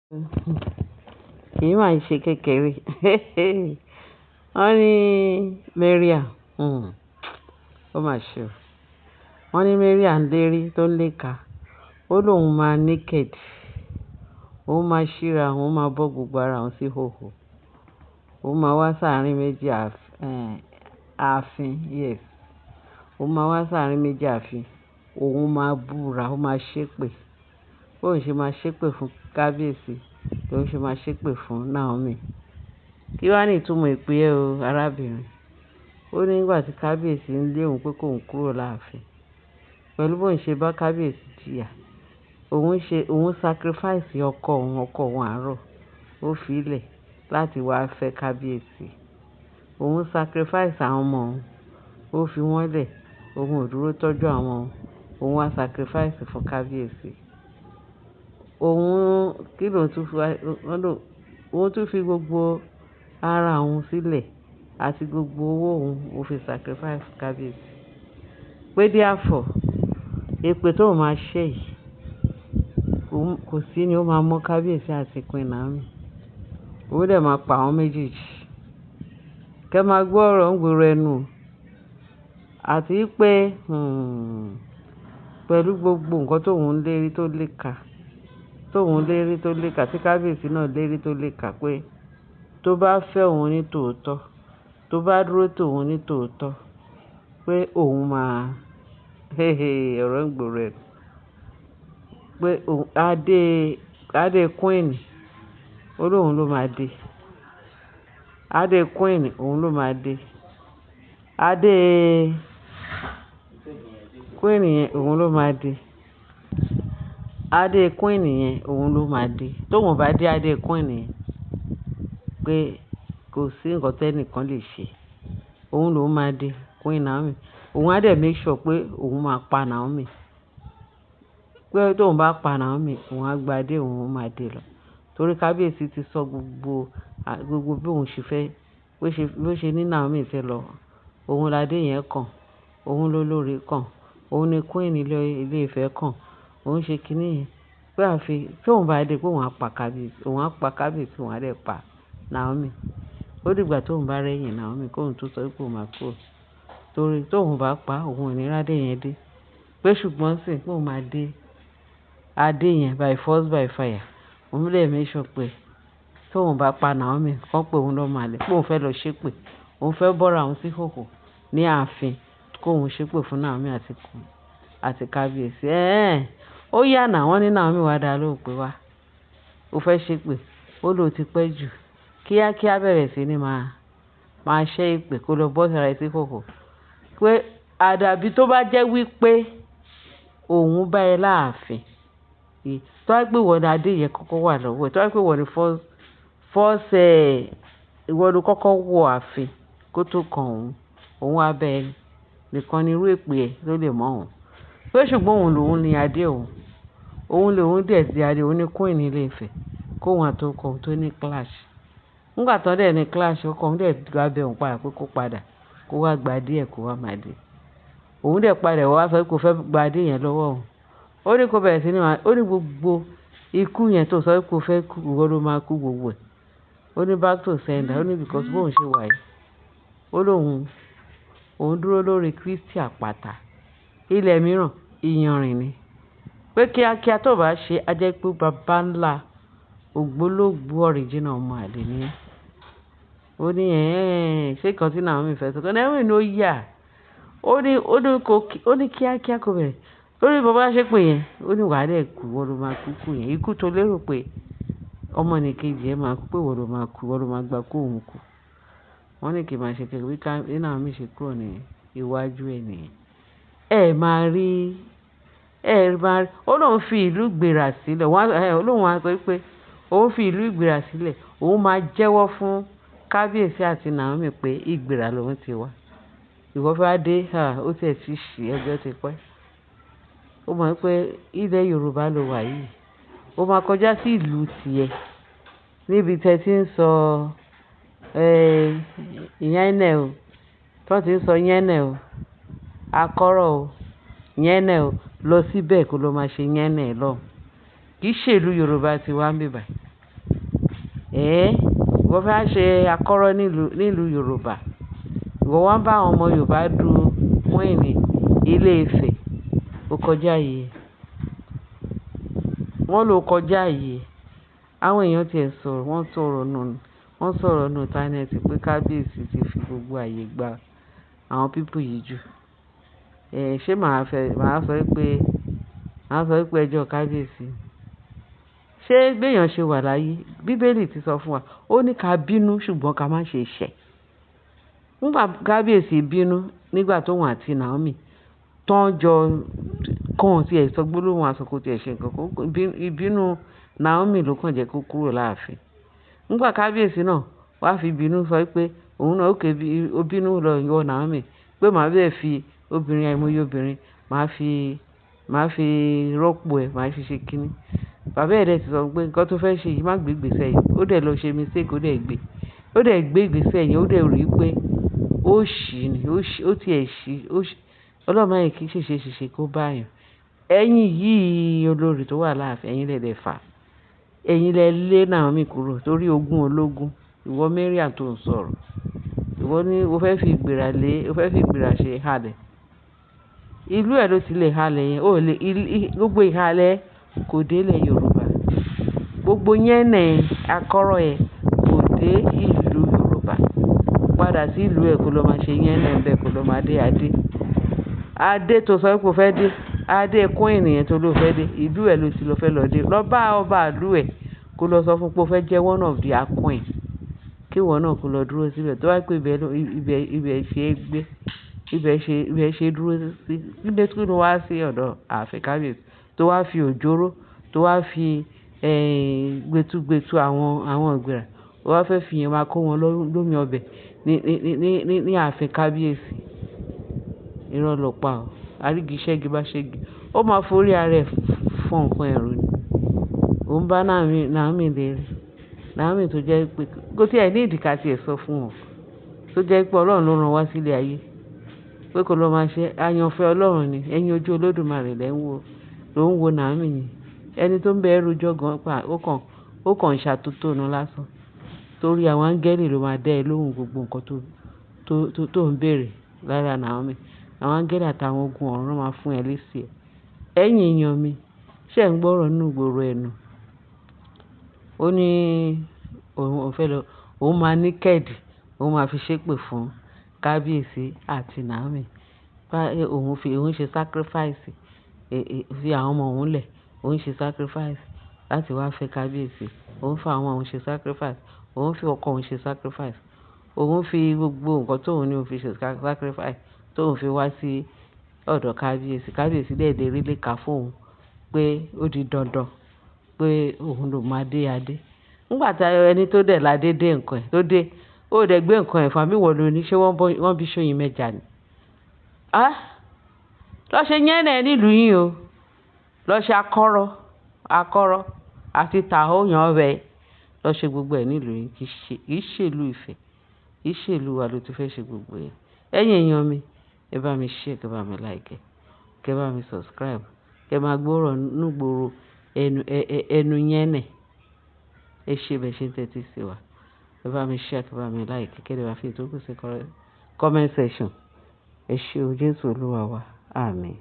Kì í máa ń ṣe kékeré. Wọ́n ní Mariam, ó mà ṣe o. Wọ́n ní Mariam lérí tó ń léka. Ó lóun máa naked. Òun máa ṣíra, òun máa bọ́ gbogbo ara òun sí hòhò. Òun máa wá sáàárín méjì ààfin, yes. Òun máa wá sáàárín méjì ààfin. Òun máa búra, ó máa ṣépè. Bóun ṣe máa ṣépè fún kábíyèsí, lòun ṣe máa ṣépè fún Naomi. Kí wá ní ìtumọ̀ èpè ẹ o, arábìnrin? Ó ní nígbà tí kábíyèsí ń lé òun pé kóun kúrò láàfin. Pẹ̀lú bóun ṣe bá kábíyèsí jìyà. Òun sacrifice ọkọ òun àárọ̀. Ó fi í lẹ̀ láti wá fẹ́ kábíyèsí. Òun sacrifice àwọn ọmọ òun. Ó fi wọ́n lẹ̀. Òun ò dúró tọ́jú àwọn òun. Òun wá sacrifice fún kábíyèsí. Òun tún fi gbogbo ara òun sílẹ̀ àti gbogbo owó òun ó fi sacrifice fún kábíyèsí. Pé therefore, èpè tóun máa ṣẹ́ yìí, kò sí ni ó máa mọ́ kábíyèsí àti Queen Naomi. Ó dẹ̀ máa pa àwọn méjèèjì. Kẹ́ máa gbọ́ ọ̀rọ̀ ń gbòòrò ẹnu. Àti pé pẹ̀lú gbogbo nǹkan tóun lérí tó léka. Tí kábíyèsí náà lérí tó léka pé tó bá fẹ́ òun ní tòótọ́, tó bá dúró tòun ní tòótọ́, pé òun máa ọ̀rọ̀ ń gbòòrò ẹnu. Pé adé Queen, ó lóun ló máa dé. Adé Queen, òun ló máa dé. Adé Queen yẹn, òun ló máa dé. Adé Queen yẹn, òun ló máa dé. Tóun bá dé adé Queen yẹn, pé kò sí nǹkan tẹ́nìkan lè ṣe. Òun ló máa dé, Queen Naomi. Òun á dẹ̀ make sure pé òun máa pa Naomi. Pé tóun bá pa Naomi, òun á gba adé òun máa dé lọ. Torí kábíyèsí ti sọ gbogbo bí òun ṣe fẹ́, bó ṣe ní Naomi fẹ́ lọ. Òun ládé yẹn kàn. Òun ló lórí kàn. Òun ni Queen ilé Ifẹ̀ kàn. Òun ṣe kíní yẹn. Pé tóun bá dé pé òun á pa kábíyèsí. Òun á pa kábíyèsí, òun á dẹ̀ pa Naomi. Ó dìgbà tóun bá rẹ́yìn Naomi kóun tó sọ pé òun máa kúrò. Torí tóun bá pa, òun ò ní rádé yẹn dé. Pé ṣùgbọ́n sì pé òun máa dé adé yẹn by force by fire. Òun lè make sure pé tóun bá pa Naomi, kán pé òun lọ máa lẹ̀. Pé òun fẹ́ lọ ṣépè. Òun fẹ́ bọ́ra òun sí hòhò ní ààfin. Kóun ṣépè fún Naomi àti kábíyèsí. Ó yà náà, wọ́n ní Naomi wá dá lóhùn pé wá. Ó fẹ́ ṣépè. Ó lóun ti pẹ́ jù. Kíákíá bẹ̀rẹ̀ sí ní máa ṣẹ́ èpè kó lọ bọ́ sára sí hòhò. Pé àdàbí tó bá jẹ́ wípé òun bá ẹ láàfin. Tó wá pé ìwọ ni adé yẹn kọ́kọ́ wà lọ́wọ́ ẹ̀. Tó wá pé ìwọ ni ìwọ ló kọ́kọ́ wọ ààfin kó tó kan òun. Òun á bẹ ẹ nìkan ni irú èpè ẹ̀ ló lè mọ́ òun. Pé ṣùgbọ́n òun lòun ni adé òun. Òun lòun dẹ̀ di adé. Òun ni Queen ilé Ifẹ̀. Kóun àtọkọ òun tó ní clash. Nígbà tán dẹ̀ ní clash, ọkọ òun dẹ̀ wá bẹ òun padà pé kó padà. Kó wá gba adé ẹ̀ kó wá máa dé. Òun dẹ̀ padà wá sọ pé kó fẹ́ gba adé yẹn lọ́wọ́ òun. Ó ní kó bẹ̀rẹ̀ sí ní ó ní gbogbo ikú yẹn tó sọ pé kó fẹ́ kú, ìwọ ló máa kú gbogbo ẹ̀. Ó ní back to sender. Ó ní because bóun ṣe wà yìí. Ó lóun dúró lórí Kristi àpáta. Ilẹ̀ mìíràn, iyanrìn ni. Pé kíákíá tó bá ṣe, á jẹ́ pé baba ńlá ògbólógbòó original ọmọ àlè ni ẹ́. Ó ní ṣé kan tí Naomi fẹ́ sọ. Naomi ló yà. Ó ní kíákíá kó bẹ̀rẹ̀. Lórí bàbá ṣe pé yẹn. Ó ní wàá dẹ̀ kú, ìwọ ló máa kú yẹn. Ikú tó lérò pé ọmọ nìkejì ẹ máa kú, pé ìwọ ló máa kú, ìwọ ló máa gba kó òun kú. Wọ́n ní kí n máa ṣe kí Naomi ṣe kúrò ní iwájú ẹ̀ nìyẹn. Ó lóun fi ìlú ìgbéra sílẹ̀. Ó lóun á sọ pé òun fi ìlú ìgbéra sílẹ̀. Òun máa jẹ́wọ́ fún kábíyèsí àti Naomi pé ìgbéra lòun ti wá. Ìwọ fẹ́ wá dé, ó tiẹ̀ ti ṣì ẹjọ́ ti pẹ́. Ó mọ̀ pé ilẹ̀ Yorùbá ló wà yìí. Ó máa kọjá sí ìlú tiẹ̀. Níbi tẹ́ ti ń sọ yẹ́nẹ̀ o. Tó ti ń sọ yẹ́nẹ̀ o. Akọ́rọ̀ o. Yẹ́nẹ̀ o. Lọ síbẹ̀ kó lọ máa ṣe yẹ́nẹ̀ lọ. Kì í ṣe ìlú Yorùbá ti wá ń bíbà. Ìwọ fẹ́ ṣe akọ́rọ́ nílùú Yorùbá. Ìwọ wá ń bá àwọn ọmọ Yorùbá du queen Ilé Ifẹ̀. Ó kọjá ààyè. Wọ́n ló kọjá ààyè. Àwọn èèyàn tiẹ̀ sọ̀rọ̀, wọ́n sọ̀rọ̀ nù íńtánẹ́ẹ̀tì pé kábíyèsí ti fi gbogbo ààyè gba àwọn pípù yìí jù. Ṣé màá sọ pé ẹjọ́ kábíyèsí? Ṣé béèyàn ṣe wà láyé? Bíbélì ti sọ fún wa, ó ní ká bínú ṣùgbọ́n ká má ṣe ṣẹ̀. Nígbà kábíyèsí bínú nígbà tóun àti Naomi tán jọ kàn tí ẹ̀ sọ gbólóhùn àsọkò tí ẹ̀ ṣe nǹkan, ìbínú Naomi ló kàn jẹ́ kó kúrò láàfin. Nígbà kábíyèsí náà wá fi bínú sọ pé òun náà ó bínú lọ yọ Naomi pé màá bẹ́ẹ̀ fi àìmọye obìnrin màá fi rọ́pò ẹ̀, màá fi ṣe kínní. Bàbá ẹ̀ dẹ̀ ti sọ pé nǹkan tó fẹ́ ṣe yìí má gbé ìgbésẹ̀ yìí. Ó dẹ̀ lọ ṣe mistake, ó dẹ̀ gbé ìgbésẹ̀ yẹn, ó dẹ̀ rí pé ó ṣì ní, ó tiẹ̀ ṣì, Ọlọ́run máa yẹ kí ṣèṣe kó báyàn. Ẹ̀yin yìí olórí tó wà láàfin, ẹ̀yin lẹ dẹ̀ fà. Ẹ̀yin lẹ lé Naomi kúrò torí ogún ológun. Ìwọ Mariam tó ń sọ̀rọ̀. Ìwọ ní o fẹ́ fi ìgbéra ṣe halẹ̀. Ìlú ẹ̀ ló ti lè halẹ̀ yẹn. Gbogbo ìhalẹ̀ kò délẹ̀ Yorùbá. Gbogbo yẹn akọ́rọ̀ ẹ̀ kò dé ìlú Yorùbá. Padà sí ìlú ẹ̀ kó lọ máa ṣe yẹn ń bẹ̀, kó lọ máa dé adé. Adé tó sọ pé ó fẹ́ dé. Adé queen yẹn tó ló fẹ́ dé. Ìlú ẹ̀ ló ti lọ fẹ́ lọ dé. Lọ bá ọba ìlú ẹ̀ kó lọ sọ fún pé ó fẹ́ jẹ́ one of their queen. Kí ìwọ náà kó lọ dúró síbẹ̀. Tó wá pé ibẹ̀ ṣe é gbé. Ibẹ̀ ṣe dúró sí. Kíndé tó wá sí ọ̀dọ̀ ààfin kábíyèsí. Tó wá fi òjóró, tó wá fi gbẹtugbẹtu àwọn ìgbéra. Ó wá fẹ́ fi yẹn máa kó wọn lómi ọbẹ̀ ní ààfin kábíyèsí. Irọ́ ló pa ọ́. Àrígi ṣẹ́gi bá ṣẹ́gi. Ó máa forí ara ẹ̀ fọ́ nǹkan ẹ̀rù ni. Ó ń bá Naomi léèrè. Naomi tó jẹ́ pé kó tí ẹ̀ ní ìdíkà tí ẹ̀ sọ fún wọn. Tó jẹ́ pé Ọlọ́run ló rán wá sílé ayé. Pé kó lọ máa ṣe àyànfẹ́ Ọlọ́run ni. Ẹ̀yin ojú Olódùmarè ló ń wo Naomi yẹn. Ẹni tó ń bẹ ẹrú jọ̀gàn pa ó kàn ṣàtótónu lásán. Torí àwọn áńgẹ́lì ló máa dá ẹ lóhùn gbogbo nǹkan tó ń béèrè lára Naomi. Àwọn áńgẹ́lì àtàwọn ogun ọ̀run máa fún ẹ lésì ẹ̀. Ẹ̀yin èèyàn mi, ṣé ẹ̀ ń gbọ́rọ̀ nínú ìgboro ẹnu? Ó ní òun máa ní kẹ́ẹ̀dì, òun máa fi ṣépè fún kábíyèsí àti Naomi. Òun ṣe sacrifice, fi àwọn ọmọ òun lẹ̀, òun ṣe sacrifice láti wá fẹ́ kábíyèsí. Òun fa àwọn òun ṣe sacrifice, òun fi ọkọ òun ṣe sacrifice. Òun fi gbogbo nǹkan tóun ní òun fi ṣe sacrifice tóun fi wá sí ọ̀dọ̀ kábíyèsí. Kábíyèsí dẹ̀ rí lè kà fún òun pé ó di dandan pé òun ló máa dé adé. Nígbà tí ẹni tó dẹ̀ ládé dé nǹkan ẹ̀ tó dé, ó dẹ̀ gbé nǹkan ẹ̀ fún àbí ìwọ ló ní, ṣé wọ́n bí Ṣóyin mẹ́ja ni? Lọ ṣe yẹn náà nílùú yín o. Lọ ṣe akọ́rọ́ àti tàhóyàn ọbẹ̀. Lọ ṣe gbogbo ẹ̀ nílùú yín. Kì í ṣe ìlú Ifẹ̀. Kì í ṣe ìlú wa ló ti fẹ́ ṣe gbogbo ẹ̀. Ẹ̀yin èèyàn mi, ẹ bá mi share, kẹ́ bá mi like, kẹ́ bá mi subscribe, kẹ́ máa gbọ́rọ̀ nígboro ẹnu yẹn nẹ̀. Ẹ ṣe bẹ́ẹ̀ ṣe ń tẹ́tí sí wa. Ẹ bá mi share, kẹ́ bá mi like, kẹ́ lè bá fi ìtókù sí comment section. Ẹ ṣé o, Jésù Olúwa wa. Àmín.